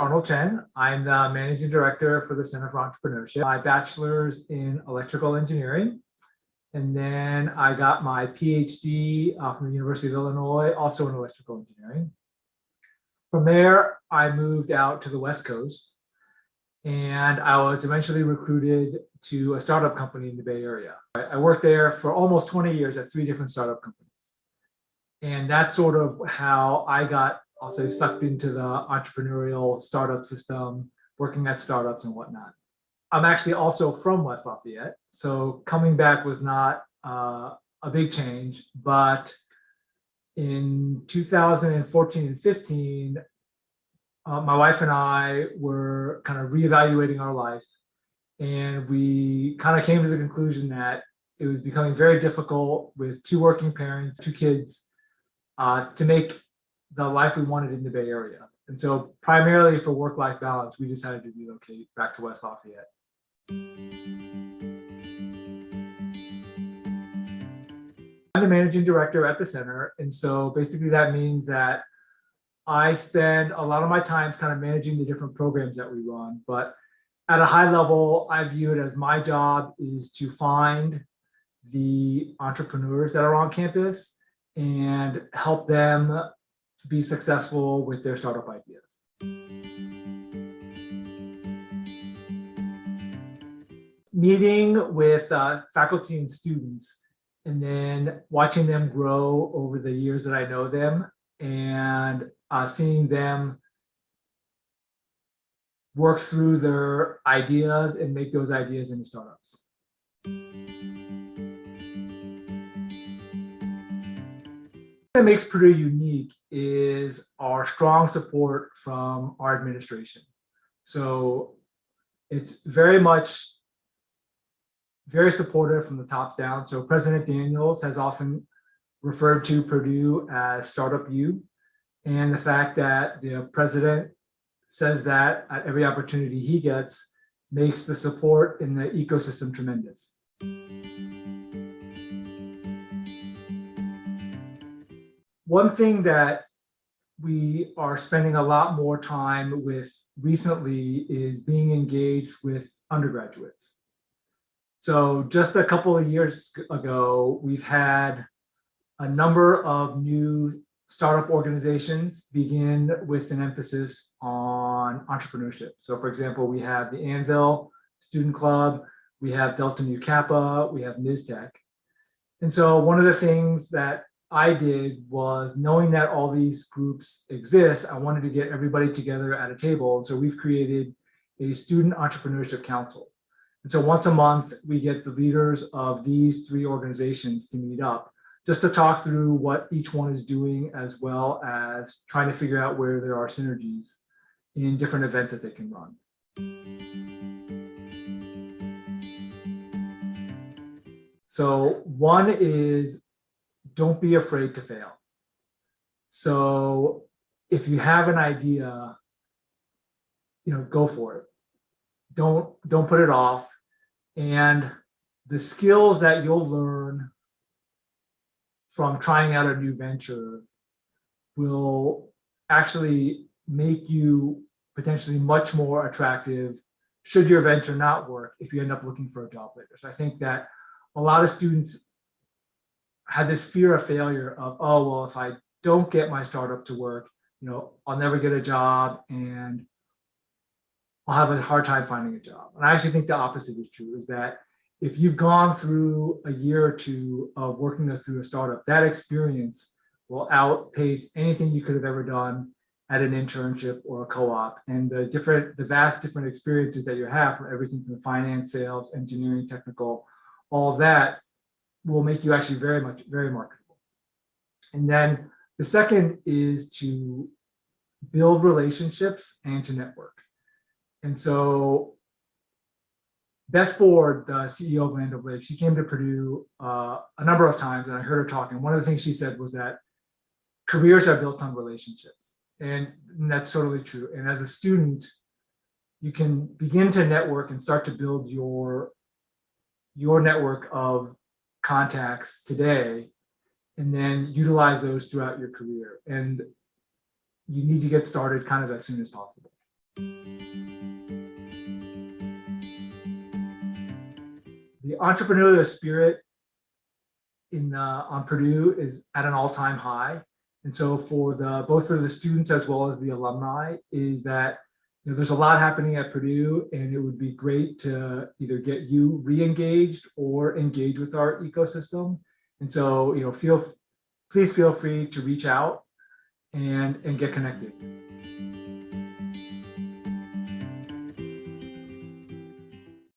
Arnold Chen. I'm the managing director for the Center for Entrepreneurship. My bachelor's in electrical engineering. And then I got my PhD from the University of Illinois, also in electrical engineering. From there, I moved out to the West Coast, and I was eventually recruited to a startup company in the Bay Area. I worked there for almost 20 years at 3 different startup companies. And that's sort of how I got, I'll say, sucked into the entrepreneurial startup system, working at startups and whatnot. I'm actually also from West Lafayette, so coming back was not a big change. But in 2014 and 15, my wife and I were kind of reevaluating our life, and we kind of came to the conclusion that it was becoming very difficult with 2 working parents, 2 kids, to make the life we wanted in the Bay Area. And so primarily for work-life balance, we decided to relocate back to West Lafayette. I'm the managing director at the center. And so basically that means that I spend a lot of my time kind of managing the different programs that we run. But at a high level, I view it as my job is to find the entrepreneurs that are on campus and help them be successful with their startup ideas. Meeting with faculty and students, and then watching them grow over the years that I know them, and seeing them work through their ideas and make those ideas into startups. What makes Purdue unique is our strong support from our administration. So it's very supportive from the top down. So President Daniels has often referred to Purdue as Startup U, and the fact that the president says that at every opportunity he gets makes the support in the ecosystem tremendous. One thing that we are spending a lot more time with recently is being engaged with undergraduates. So just a couple of years ago, we've had a number of new startup organizations begin with an emphasis on entrepreneurship. So for example, we have the Anvil Student Club, we have Delta Nu Kappa, we have NISTech. And so one of the things that I did was, knowing that all these groups exist, I wanted to get everybody together at a table. And so we've created a student entrepreneurship council. And so once a month, we get the leaders of these 3 organizations to meet up just to talk through what each one is doing, as well as trying to figure out where there are synergies in different events that they can run. So one is, don't be afraid to fail. So if you have an idea, go for it. Don't put it off. And the skills that you'll learn from trying out a new venture will actually make you potentially much more attractive should your venture not work, if you end up looking for a job later. So I think that a lot of students have this fear of failure of, oh, well, if I don't get my startup to work, I'll never get a job and I'll have a hard time finding a job. And I actually think the opposite is true, is that if you've gone through a year or 2 of working through a startup, that experience will outpace anything you could have ever done at an internship or a co-op. And the vast different experiences that you have, from everything from finance, sales, engineering, technical, all of that will make you actually very marketable. And then the second is to build relationships and to network. And so Beth Ford, the CEO of Land O'Lakes, she came to Purdue a number of times, and I heard her talk. And one of the things she said was that careers are built on relationships. And that's totally true. And as a student, you can begin to network and start to build your network of contacts today, and then utilize those throughout your career. And you need to get started kind of as soon as possible. The entrepreneurial spirit on Purdue is at an all-time high. And so for both for the students as well as the alumni is that there's a lot happening at Purdue, and it would be great to either get you re-engaged or engage with our ecosystem. And so please feel free to reach out and get connected.